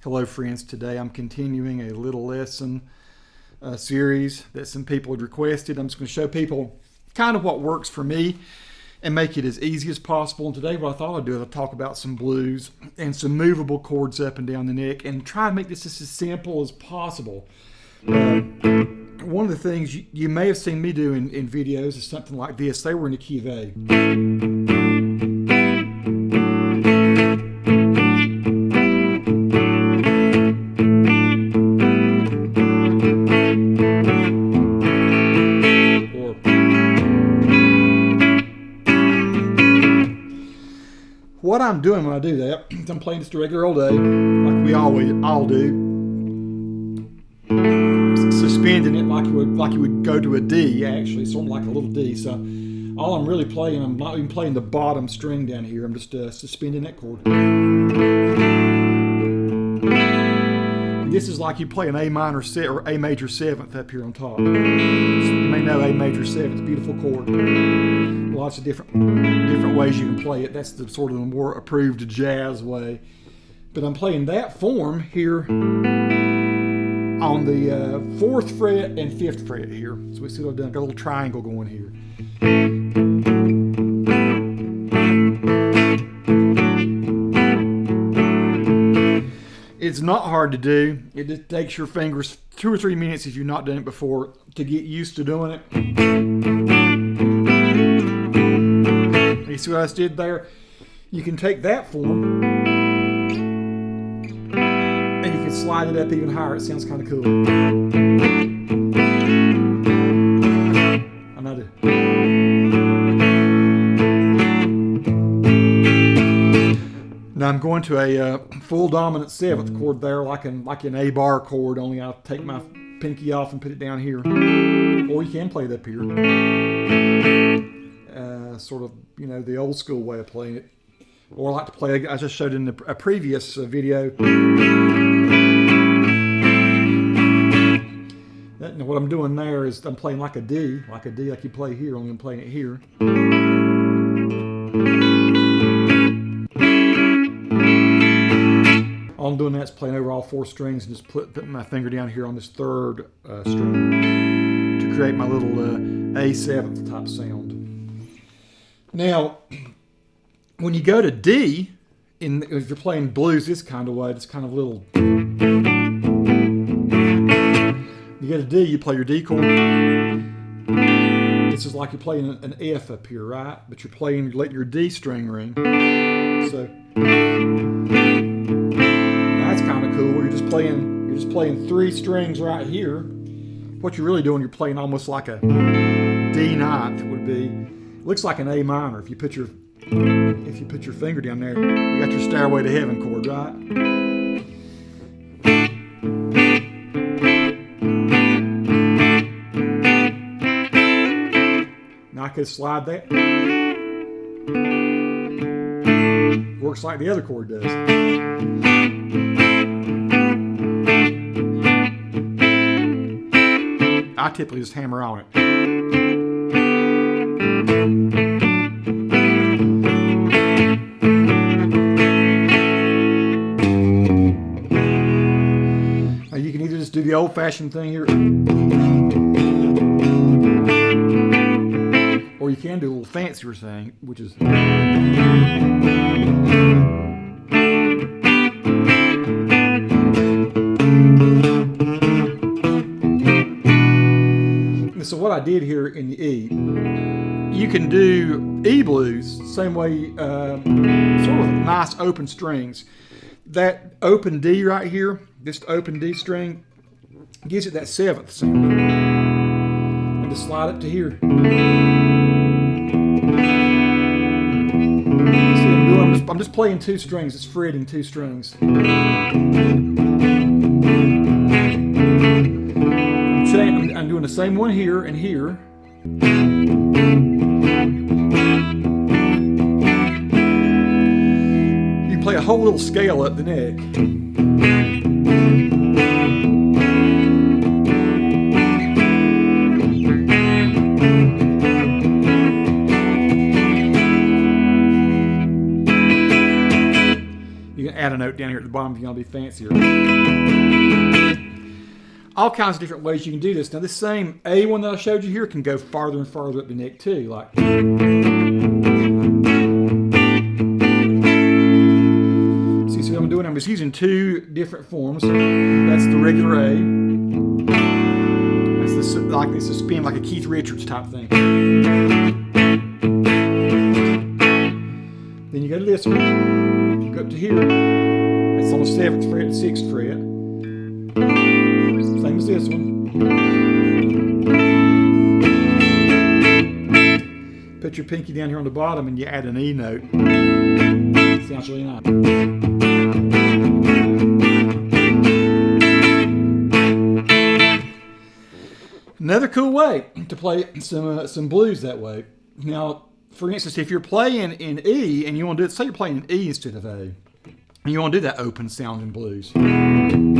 Hello friends, today I'm continuing a little lesson series that some people had requested. I'm just going to show people kind of what works for me and make it as easy as possible. And today what I thought I'd do is I'll talk about some blues and some movable chords up and down the neck and try and make this as simple as possible. One of the things you may have seen me do in videos is something like this. They were in the key of A. What I'm doing when I do that is I'm playing just a regular old A, like we all do. Suspending it like you would go to a D, actually, sort of like a little D. So all I'm really playing, I'm not even playing the bottom string down here. I'm just suspending that chord. This is like you play an A minor set or A major seventh up here on top. So you may know A major seventh, beautiful chord. Lots of different ways you can play it. That's the sort of the more approved jazz way. But I'm playing that form here on the 4th fret and 5th fret here. So we see I've done a little triangle going here. It's not hard to do. It just takes your fingers 2 or 3 minutes if you've not done it before to get used to doing it. You see what I just did there? You can take that form and you can slide it up even higher. It sounds kind of cool. Another. Now I'm going to a full dominant 7th chord there, like an A bar chord. Only I'll take my pinky off and put it down here, or you can play it up here. Sort of, you know, the old school way of playing it. Or I like to play, I just showed in a previous video. Now what I'm doing there is I'm playing like a D like you play here, only I'm playing it here. All I'm doing that's playing over all 4 strings and just putting my finger down here on this 3rd string to create my little A7th type sound. Now, when you go to D, if you're playing blues this kind of way, it's kind of little. You go to D, you play your D chord. This is like you're playing an F up here, right? But you're letting your D string ring. So that's kind of cool. You're just playing 3 strings right here. What you're really doing, you're playing almost like a D ninth would be. Looks like an A minor if you put your finger down there. You got your Stairway to Heaven chord, right? Now I could slide that. Works like the other chord does. I typically just hammer on it. Now you can either just do the old-fashioned thing here, or you can do a little fancier thing, which is so what I did here in the E, you can do E blues same way, sort of nice open strings. That open D right here, this open D string, gives it that 7th sound. And just slide it to here. See what I'm just playing 2 strings. It's fretting 2 strings. I'm doing the same one here and here. You can play a whole little scale up the neck. You can add a note down here at the bottom if you want to be fancier. All kinds of different ways you can do this. Now, this same A one that I showed you here can go farther and farther up the neck too. Like, see what I'm doing? I'm just using two different forms. That's the regular A. That's this, like this, a spin like a Keith Richards type thing. Then you go to this one. You go up to here. It's on the 7th fret, 6th fret. Same as this one. Put your pinky down here on the bottom and you add an E note. Sounds really nice. Another cool way to play some blues that way. Now, for instance, if you're playing in E and you want to do it, say you're playing in E instead of A, and you want to do that open sound in blues. I'm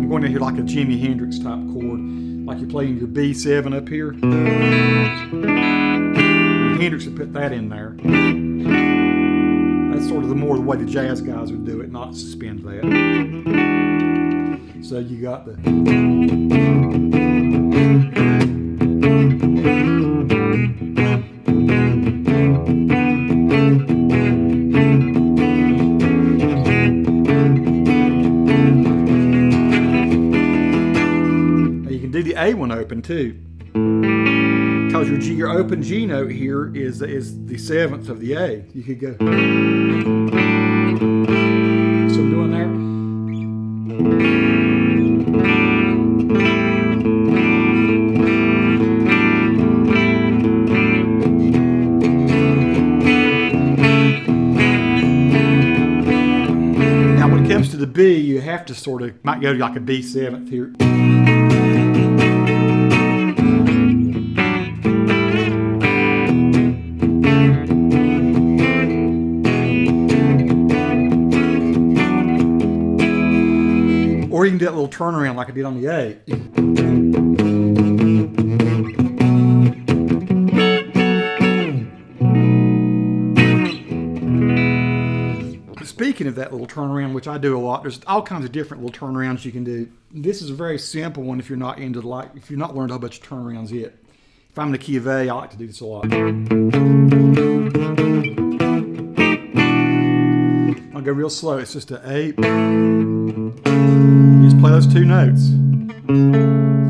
going to hear like a Jimi Hendrix type chord, like you're playing your B7 up here. Hendrix would put that in there. That's sort of the way the jazz guys would do it, not suspend that. So you got the. Now you can do the A one open too. Because your open G note here is the 7th of the A. You could go. So I'm doing there. Now when it comes to the B, you have to sort of, might go to like a B7th here. Or you can do that little turnaround like I did on the A. Speaking of that little turnaround, which I do a lot, there's all kinds of different little turnarounds you can do. This is a very simple one if you're not into if you've not learned a whole bunch of turnarounds yet. If I'm in the key of A, I like to do this a lot. I'll go real slow. It's just an A. You just play those two notes.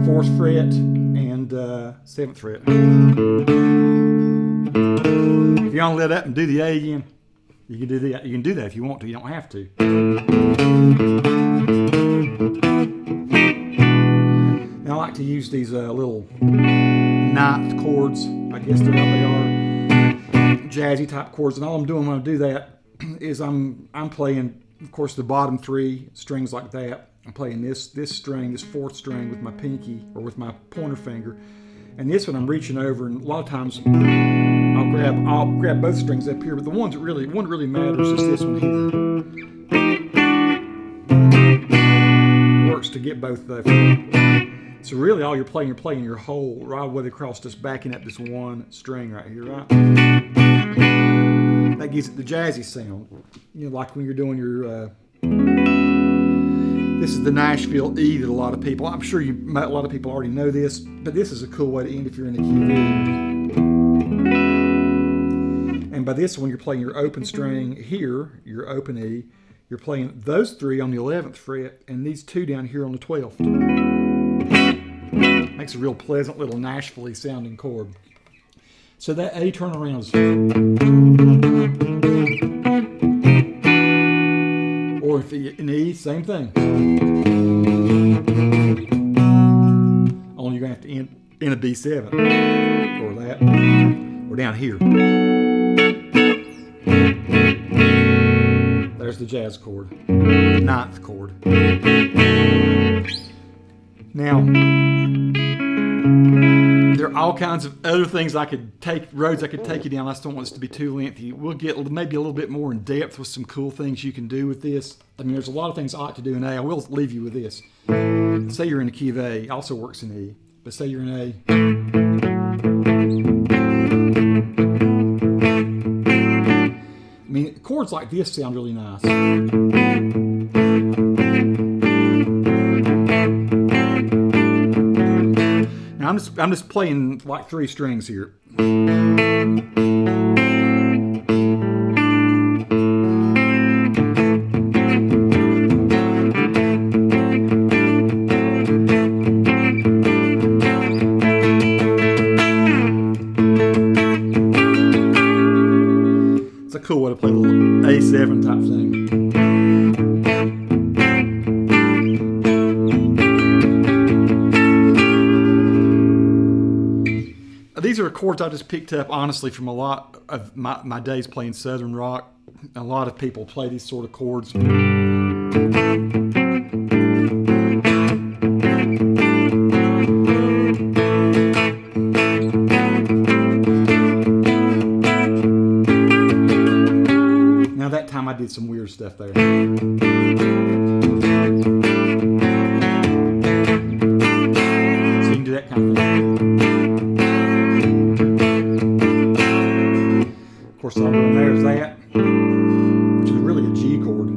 4th fret and 7th fret. If you want to let up and do the A again, you can do that. You can do that if you want to. You don't have to. Now I like to use these little 9th chords. I guess they're what they are. Jazzy type chords. And all I'm doing when I do that is I'm playing, of course, the bottom 3 strings like that. I'm playing this string, this 4th string with my pinky or with my pointer finger, and this one I'm reaching over. And a lot of times I'll grab both strings up here, but the one that really matters is this one here. Works to get both of those. So really, all you're playing your whole right all the way across, just backing up this one string right here, right? That gives it the jazzy sound. You know, like when you're doing your. This is the Nashville E that a lot of people. I'm sure a lot of people already know this, but this is a cool way to end if you're in the key of E. And by this one, you're playing your open string here, your open E. You're playing those 3 on the 11th fret, and these 2 down here on the 12th. Makes a real pleasant little Nashville sounding chord. So that A turnaround is. Or if in E, same thing. Only you're going to have to end in a B7 or that, or down here. There's the jazz chord, 9th chord. Now, there are all kinds of other things roads I could take you down. I just don't want this to be too lengthy. We'll get maybe a little bit more in depth with some cool things you can do with this. I mean, there's a lot of things I like to do in A. I will leave you with this. Say you're in the key of A. It also works in E. But say you're in A. I mean, chords like this sound really nice. Now I'm just playing like 3 strings here. It's a cool way to play a little A7 type thing. These are chords I just picked up, honestly, from a lot of my days playing Southern rock. A lot of people play these sort of chords. Now that time I did some weird stuff there. So you can do that kind of thing. Of course, all I'm doing there is that, which is really a G chord.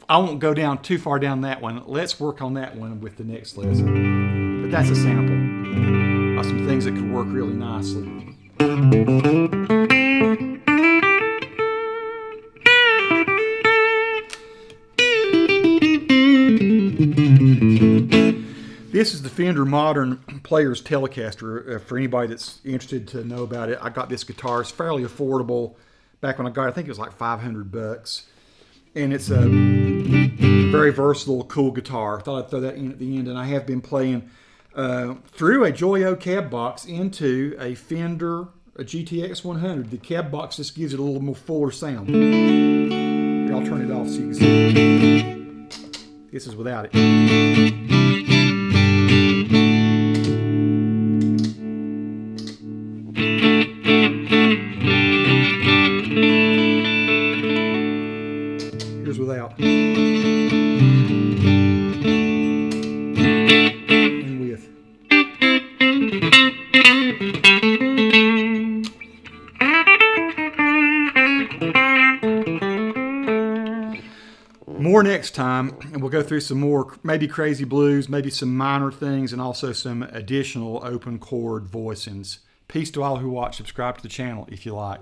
I won't go down too far down that one. Let's work on that one with the next lesson. But that's a sample of some things that could work really nicely. This is the Fender Modern Players Telecaster. For anybody that's interested to know about it, I got this guitar. It's fairly affordable. Back when I got it, I think it was like $500. And it's a very versatile, cool guitar. I thought I'd throw that in at the end. And I have been playing through a Joyo cab box into a Fender GTX 100. The cab box just gives it a little more fuller sound. Here, I'll turn it off so you can see. This is without it. Here's without. And with. More next time, and we'll go through some more, maybe crazy blues, maybe some minor things, and also some additional open chord voicings. Peace to all who watch. Subscribe to the channel if you like.